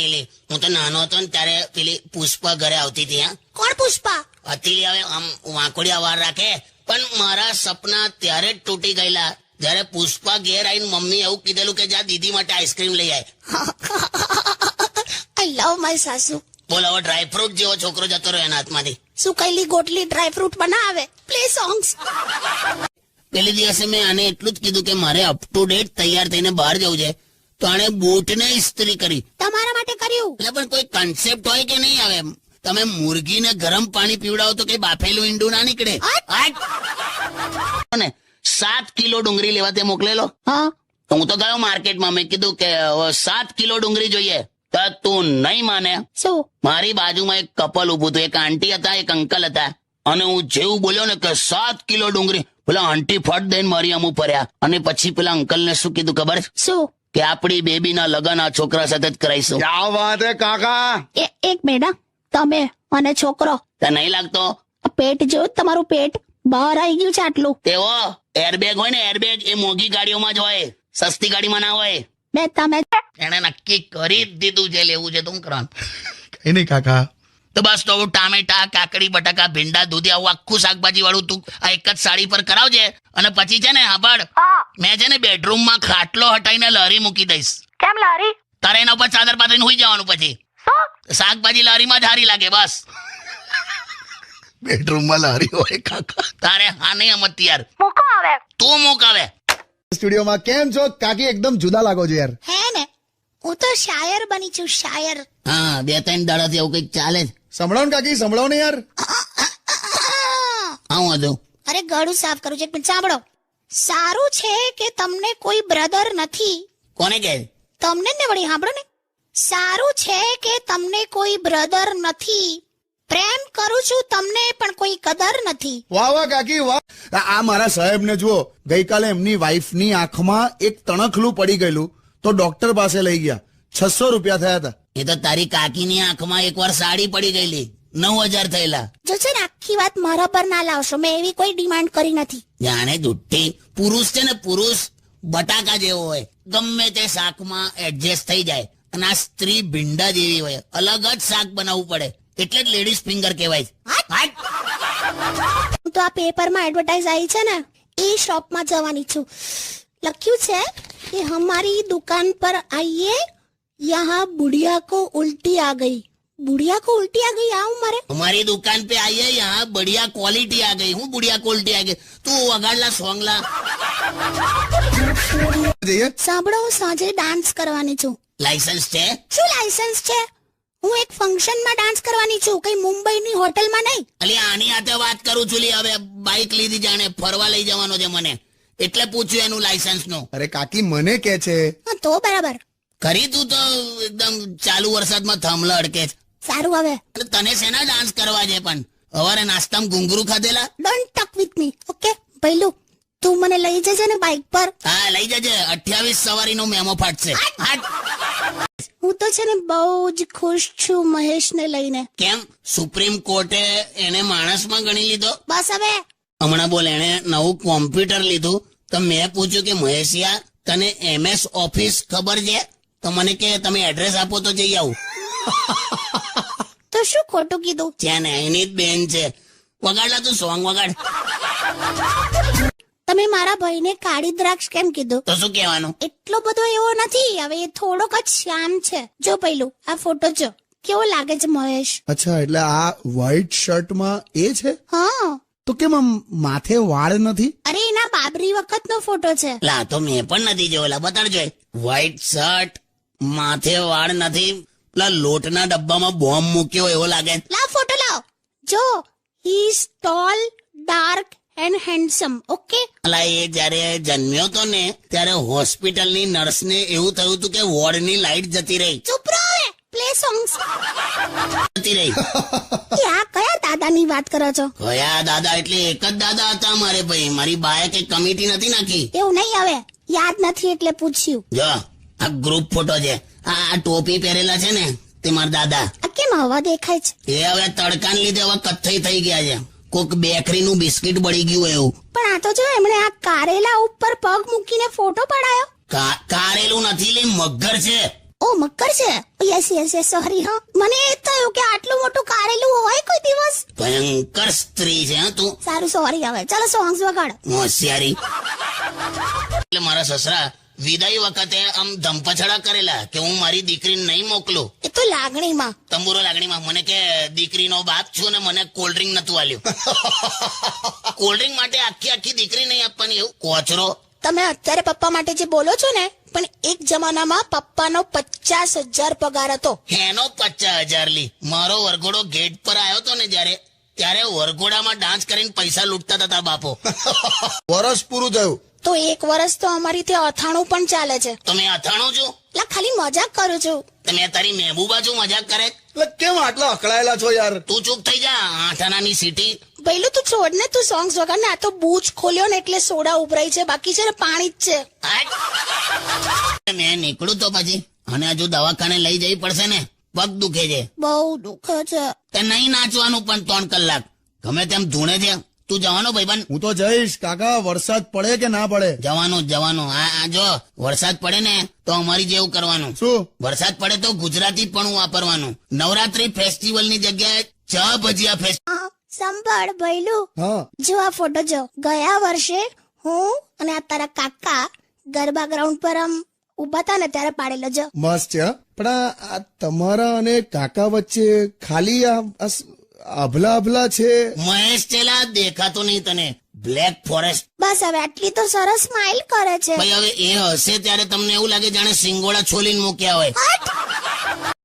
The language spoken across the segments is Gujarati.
પેલી હું તો નાનો હતો ને ત્યારે પેલી પુષ્પા ઘરે આવતી હતી. હા, કોણ પુષ્પા? હતી હવે આમ વાંકોડિયા વાર રાખે, પણ મારા સપના ત્યારે જ તૂટી ગયેલા જયારે પુષ્પા ઘેર આવીને મમ્મી એવું કીધેલું કે જા દીદી માટે આઈસ્ક્રીમ લઈ આય. આઈ લવ માય સાસુ. બોલ, હવે ડ્રાયફ્રૂટ જેવો છોકરો જતો રહ્યો એના હાથમાંથી. સુકાયેલી ગોટલી ડ્રાયફ્રૂટ બનાવે. Play songs. પેલી દિવસે મેં આને એટલું જ કીધું કે મારે અપ ટુ ડેટ તૈયાર થઈને બહાર જવું છે, તો આને બૂટને ઇસ્ત્રી કરી. તમારા માટે કર્યું? એટલે પણ કોઈ કન્સેપ્ટ હોય કે નહીં આવે? તમે મુર્ગીને ગરમ પાણી પીવડાવો તો કઈ બાફેલું ઈંડું ના નીકળે. 7 કિલો ડુંગળી લેવા તે મોકલેલો. હા, તો હું તો ગયો માર્કેટમાં. મેં કીધું કે 7 કિલો ડુંગળી જોઈએ. તો તું નહીં માને, શું? મારી બાજુમાં એક કપલ ઉભું હતું. એક આંટી હતા, એક અંકલ હતા. અને હું જેવું બોલ્યો ને કે 7 કિલો ડુંગળી, પેલા આંટી ફટ દઈને મારી અમુક ફર્યા. અને પછી પેલા અંકલને શું કીધું ખબર? શું? કે આપણી બેબીના લગ્ન આ છોકરા સાથે જ કરાઈશું. ક્યાં વાત હે કાકા? એક મિનિટ. તમે અને છોકરો તો નહીં લાગતો? પેટ જો તમારું પેટ બહાર આવી ગયું છે આટલું. તેવો એરબેગ હોય ને, એરબેગ એ મોંઘી ગાડીઓમાં જ હોય, સસ્તી ગાડીમાં ના હોય. બે તમે એને નક્કી કરી જ દીધું જે લેવું છે. તું કરવાનું કઈ નહીં કાકા. તો બસ. તો ટામેટા, કાકડી, બટાકા, ભીંડા, દૂધી, આવું આખું શાકભાજી વાળું તું આ એક જ સાડી પર કરાવજે. અને પછી છે ને હાબડ, મેં છે ને બેડરૂમમાં ખાટલો હટાઈને લારી મૂકી દઈશ. કેમ લારી? તારે એના ઉપર ચાદર પાથરીને હુઈ જવાનું. પછી શાકભાજી લારીમાં જ હારી લાગે. બસ બેડરૂમમાં લારી હોય કાકા. તારે હા નહીં અમત યાર. મૂકો હવે. તું મૂક હવે. સ્ટુડિયોમાં કેમ છો કાકી? એકદમ જુદા લાગો છો યાર. હે ને, હું તો શાયર બની છું, શાયર. હા, 2-3 દાડાથી એવું કઈક ચાલે જ. સંભળાવો ને કાકી, સંભળાવો ને યાર. હા, હું હતું. અરે ગળું સાફ કરું છે. એક મિનિટ સાંભળો. સારું છે કે તમને કોઈ બ્રધર નથી. કોને કહે? તમને ને વળી સાંભળો ને. સારું છે કે તમને કોઈ બ્રધર નથી. પ્રેમ કરું છું તમને, પણ કોઈ કદર નથી. વાહ વાહ કાકી વાહ. આ મારા સાહેબ ને જુઓ, ગઈકાલે એમની વાઈફની આંખમાં એક તણખલું પડી ગયેલું તો ડોક્ટર પાસે લઈ ગયા. 600 રૂપિયા થયા હતા. એ તો તારી કાકીની આંખમાં એકવાર સાડી પડી ગયેલી, 9000 થયેલા. જો છે ને આખી વાત મારા પર ના લાવશો. મેં એવી કોઈ ડિમાન્ડ કરી નથી. જાણે જુઠ્ઠી. પુરુષ છે ને, પુરુષ બટાકા જેવો હોય, ગમે તે શાકમાં એડજસ્ટ થઈ જાય. અને આ સ્ત્રી ભીંડા જેવી હોય, અલગ જ શાક બનાવવું પડે. એટલે જ લેડીઝ ફિંગર કહેવાય. હું તો આ પેપરમાં એડવર્ટાઇઝ આવી છે ને, એ શોપમાં જવાની છું. લખ્યું છે કે હમારી દુકાન પર આइए, यहाँ बुढ़िया को उल्टी आ गई. बुढ़िया को उल्टी आ गई. આવું મારે? हमारी दुकान पे आइए, यहाँ बढ़िया क्वालिटी आ गई. હું बढ़िया क्वालिटी आ गई? તું વગાડલા સોંગ લા. જઈએ. સાંભળો, હું સાંજે ડાન્સ કરવાની છું. લાયસન્સ છે? શું લાયસન્સ છે? હું એક ફંક્શનમાં ડાન્સ કરવાની છું, કઈ મુંબઈની હોટલમાં નહીં. અલી આની હાથે વાત કરું છું. લી હવે બાઇક લીધી, જાણે ફરવા લઈ જવાનો છે મને, એટલે પૂછ્યું એનું લાયસન્સ નું. અરે કાકી મને કે છે. હા, તો બરાબર. ખરી તું તો એકદમ ચાલુ વરસાદમાં થાંભલા અડકે છે. સારું. હવે એટલે તને શેના ડાન્સ કરવા છે? પણ હવારે નાસ્તામાં ઘુંઘરું ખાધેલા? Don't talk with me, okay? પહેલું તું મને લઈ જજે ને બાઇક પર. હા, લઈ જજે. 28 સવારીનો મેમો ફાટશે. હું તો છે ને બહુ જ ખુશ છું મહેશને લઈને. કેમ? સુપ્રીમ કોર્ટે એને માણસમાં ગણી લીધો? બસ હવે. હમણાં બોલ, એને નવું કોમ્પ્યુટર લીધું તો મેં પૂછ્યું કે મહેશિયા, તને MS ઓફિસ ખબર છે? તો મને કે તમે એડ્રેસ આપો તો જઈ આવું. તો શું ખોટું કીધું? છે ને, એની જ બેન છે. વગાડલા તું સોંગ વગાડ. તમે મારા ભાઈને કાળી દ્રાક્ષ કેમ કીધું? તો શું કહેવાનું? એટલો બધો એવો નથી. હવે એ થોડોક જ શ્યામ છે. જો પહેલું આ ફોટો જો, કેવો લાગે છે મહેશ? અચ્છા, એટલે આ વ્હાઈટ શર્ટમાં એ છે? હા. તો કેમ આમ માથે વાળ નથી? અરે એના બાબરી વખતનો ફોટો છે. લા, તો મેં પણ નથી જોયેલા. બતાડજો. વ્હાઈટ શર્ટ, માથે વાળ નથી, પેલા લોટના ડબ્બામાં બોમ્બ મૂક્યો એવો લાગે. લાવ ફોટો લાવ. જો, he is tall, dark and handsome. Okay? અલા, એ જયારે જન્મ્યો તો ને ત્યારે હોસ્પિટલની નર્સને એવું થયું હતું કે વોર્ડની લાઈટ જતી રહી. ચૂપ રહો હવે. Play songs. જતી રહી. આ કયા દાદાની વાત કરો છો? કયા દાદા? એટલે એક જ દાદા હતા મારે ભાઈ. મારી બાએ કઈ કમિટી નથી નાખી. એવું નહીં. હવે યાદ નથી એટલે પૂછ્યું. જો, આ ગ્રુપ ફોટો છે. આ ટોપી પહેરેલા છે ને, તે મારા દાદા. આ કેમ હવા દેખાય છે? એ હવે તડકાને લીધે હવે કથ્થઈ થઈ ગયા છે. કોક બેકરીનું બિસ્કિટ બળી ગયું એવું. પણ આ તો જો એમણે આ કારેલા ઉપર પગ મૂકીને ફોટો પડાયો. કારેલું નથી, લે મગર છે. ઓ મકર છે. યસ યસ યસ સોરી હા, મને એ થયું કે આટલું મોટું કારેલું હોય કોઈ દિવસ. ભયંકર સ્ત્રી છે હા તું. સારું સોરી, હવે ચાલો સોંગ્સ વગાડ. હોશિયારી. એટલે મારા સસરા વિદાય વખતે આમ ધમપછડા કરેલા કે હું મારી દીકરીને નહીં મોકલું. એ તો લાગણીમાં. તંબુરો લાગણીમાં મને કે દીકરીનો બાપ છું ને મને કોલ્ડ ડ્રિંક નતું આલ્યું. કોલ્ડ ડ્રિંક માટે આખી આખી દીકરી નહીં આપવાની એવું કોચરો. તમે અત્યારે પપ્પા માટે જે બોલો છો ને, પણ એક જમાનામાં પપ્પાનો 50,000 પગાર હતો. એનો 50,000 લી. મારો વરઘોડો ગેટ પર આવ્યો તો ને ત્યારે વરઘોડામાં ડાન્સ કરીને પૈસા લૂંટતા હતા બાપો. વરસ પૂરું થયું. તો એક વર્ષ તો અમારી ત્યાં અથાણું પણ ચાલે છે. તો મેં અથાણું છું. લા ખાલી મજાક કરું છું. તમે તારી મહેબૂબા છું મજાક કરે. એટલે કેમ આટલા અકળાયેલા છો યાર? તું ચૂપ થઈ જા આઠાનાની સીટી. પહેલું તું છોડ ને, તું સોંગ્સ વગાડ ને. આ તો બૂચ ખોલ્યો ને એટલે સોડા ઉભરાઈ છે, બાકી છે ને પાણી જ છે. મેં નીકળું તો પછી અને હજુ દવાખાને લઈ જવી પડશે ને. પગ દુખે છે. બહુ દુખે છે. તે નહીં નાચવાનું પણ 3 કલાક ગમે તેમ ધૂણે છે. તું જવાનો ભાઈબંધ? હું તો જઈશ કાકા, વરસાદ પડે કે ના પડે. જવાનું. આ જો વરસાદ પડે ને તો અમારી જેવું કરવાનું. શું? વરસાદ પડે તો ગુજરાતી પણ વાપરવાનું. નવરાત્રી ફેસ્ટિવલ ની જગ્યાએ ચા ભજીયા ફેસ્ટિવલ. હા, સંભાળ ભૈલું. હા જો આ ફોટો જો. ગયા વર્ષે હું અને આ તારા કાકા ગરબા ગ્રાઉન્ડ પર આમ ઉભા હતા ને ત્યારે પાડેલો. જો મસ્ત છે હા. પણ આ તમારા અને કાકા વચ્ચે ખાલી આ અભલા છે. મહેશ ચેલા દેખાતો નહીં તને? Black forest. બસ હવે આટલી તો સરસ સ્માઇલ કરે છે. ભાઈ હવે એ હશે ત્યારે તમને એવું લાગે જાણે સિંગોડા છોલીને મૂક્યા હોય.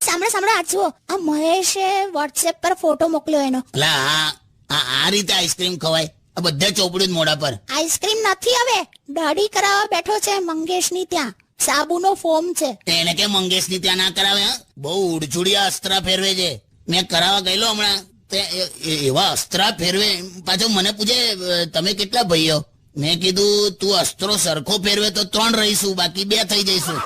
સાંભળો આ જુઓ, આ મહેશે વોટ્સએપ પર ફોટો મોકલ્યો એનો. અલા આ રીતે આઈસ્ક્રીમ ખવાય? આ બધા ચોપડ્યું જ મોઢા પર. આઈસ્ક્રીમ નથી, હવે દાઢી કરાવવા બેઠો છે મંગેશની ત્યાં. સાબુનો ફોર્મ છે. એને કે મંગેશની ત્યાં ના કરાવે? હા, બહુ ઉડચુડિયા અસ્ત્રા ફેરવે છે. મેં કરાવવા ગયેલો હમણાં, એવા અસ્ત્રા ફેરવે. પાછો મને પૂછે તમે કેટલા ભાઈઓ? મેં કીધું તું અસ્ત્રો સરખો ફેરવે તો 3 રહીશું, બાકી 2 થઈ જઈશું.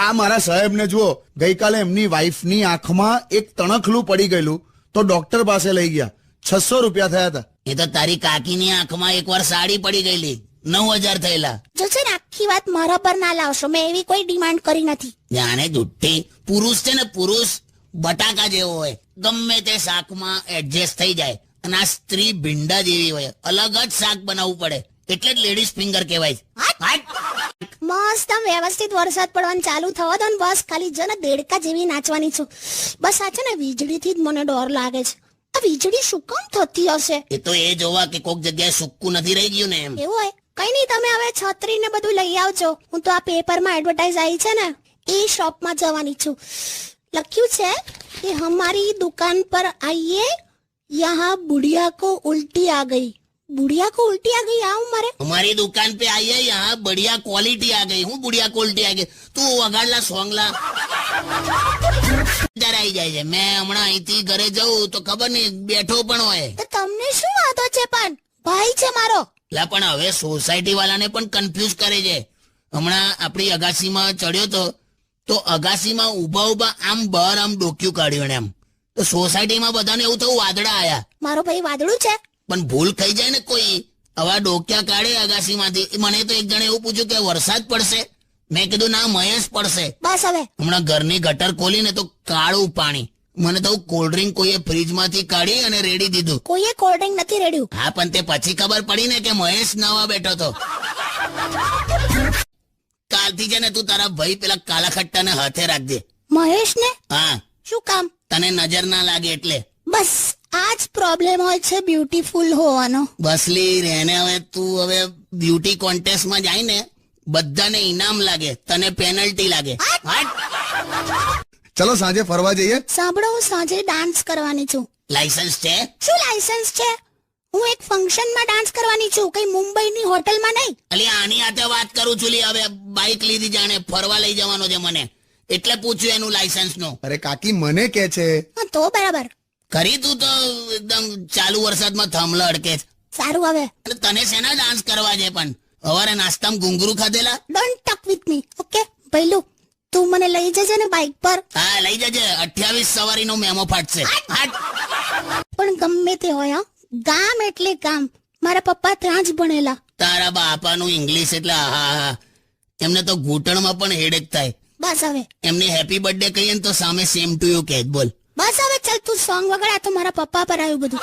આ મારા સાહેબ ને જુઓ, ગઈકાલે એમની વાઈફની આંખમાં એક તણખલું પડી ગયેલું તો ડોક્ટર પાસે લઈ ગયા. 600 રૂપિયા થયા હતા. એ તો તારી કાકીની આંખમાં એકવાર સાડી પડી ગયેલી, 9,000 થયેલા. જો છે ને આખી વાત મારા પર ના લાવશો, મેં એવી કોઈ ડિમાન્ડ કરી નથી. જાણે જુઠ્ઠી. પુરુષ છે ને પુરુષ બટાકા જેવો હોય, ગમે તે શાકમાં એડજસ્ટ થઈ જાય. અને આ સ્ત્રી ભીંડા જેવી હોય, અલગ જ શાક બનાવવું પડે. એટલે જ લેડીઝ ફિંગર કહેવાય છે. મસ્ત આમ વ્યવસ્થિત વરસાદ પડવાનું ચાલુ થવા દો ને, બસ ખાલી જો ને દેડકા જેવી નાચવાની છું. બસ આ છે ને વીજળીથી જ મને ડર લાગે છે. આ વીજળી શું કામ થતી હશે? એ તો એ જોવા કે કોક જગ્યાએ સુક્કું નથી રહી ગયું ને એમ. એવું હોય? કઈ નહીં, તમે હવે છત્રી ને બધું લઈ આવજો. હું તો આ પેપરમાં એડવર્ટાઇઝ આવી છે ને એ શોપમાં જવાની છું. લખ્યું છે કે હમારી દુકાન પર આइए, यहाँ बुढ़िया को उल्टी आ गई. बुढ़िया को उल्टी आ गई आऊं मारे? हमारी दुकान पे आइए, यहाँ बढ़िया क्वालिटी आ गई. હું बुढ़िया क्वालिटी आ गई? તું વગાડલા સોંગલા આવી જાય છે. મેં હમણાં અહીંથી ઘરે જવું તો ખબર નહીં બેઠો પણ હોય. તો તમને શું વાંધો છે? પણ ભાઈ છે મારો. લા પણ હવે સોસાયટી વાળાને પણ કન્ફ્યુઝ કરે છે. હમણાં આપણી અગાસીમાં ચડ્યો તો અગાસીમાં ઉભા આમ બહાર આમ ડોક્યું કાઢ્યું ને એમ. તો સોસાયટીમાં બધાને એવું થયું વાદળા આયા. મારો ભાઈ વાદળું છે. પણ ભૂલ થઈ જાય ને કોઈ, આવા ડોક્યા કાઢે અગાસીમાંથી. મને તો એક જણે એવું પૂછ્યું કે વરસાદ પડશે? મેં કીધું ના, મહેશ પડશે. બસ હવે હમણાં ઘરની ગટર ખોલીને તો કાળું પાણી. મને તો કોલ્ડ ડ્રિંક કોઈએ ફ્રીજમાંથી કાઢી અને રેડી દીધું. કોઈએ કોલ્ડ ડ્રિંક નથી રેડ્યું. હા, પણ તે પછી ખબર પડી ને કે મહેશ નવા બેઠો તો. કાલથી છે ને તું તારા ભાઈ પેલા કાલા ખટ્ટાને હાથે રાખજે. મહેશ ને? હા. શું કામ? તને નજર ના લાગે એટલે. બસ આજ પ્રોબ્લેમ હોય છે બ્યુટીફુલ હોવાનો. બસલી રહેને. હવે તું હવે બ્યુટી કોન્ટેસ્ટમાં જાય ને, બધાને ઇનામ લાગે, તને પેનલ્ટી લાગે. ચલો સાંજે ફરવા જઈએ. સાંભળો, હું સાંજે ડાન્સ કરવાની છું. લાયસન્સ છે? શું લાયસન્સ છે? હું એક ફંક્શનમાં ડાન્સ કરવાની છું, કઈ મુંબઈની હોટલમાં નહીં. અલી આની હાથે વાત કરું છું. લી હવે બાઇક લીધી, જાણે ફરવા લઈ જવાનો છે મને, એટલે પૂછ્યું એનું લાયસન્સ નું. અરે કાકી મને કે છે. હા તો બરાબર. ખરી તું તો એકદમ ચાલુ વરસાદમાં થાંભલા અડકે છે. સારું હવે. એટલે તને શેના ડાન્સ કરવા છે પણ? હવારે નાસ્તામાં ઘૂંઘરું ખાધેલા? Don't talk with me, okay? પહેલું તું મને લઈ જજે ને બાઇક પર. હા લઈ જજે. 28 સવારીનો મેમો ફાટશે. પણ ગમે તે હોય, ગામ એટલે ગામ. મારા પપ્પા ત્યાં જ ભણેલા. તારા બાપાનું ઇંગ્લિશ એટલે હા. એમને તો ઘૂંટણમાં પણ હેડેક થાય. બસ હવે એમને હેપી બર્થડે કહીએ ને તો સામે સેમ ટુ યુ કહે. બોલ. બસ હવે ચાલ તું સોંગ વગાડ, આ તો મારા પપ્પા પર આવ્યું બધું.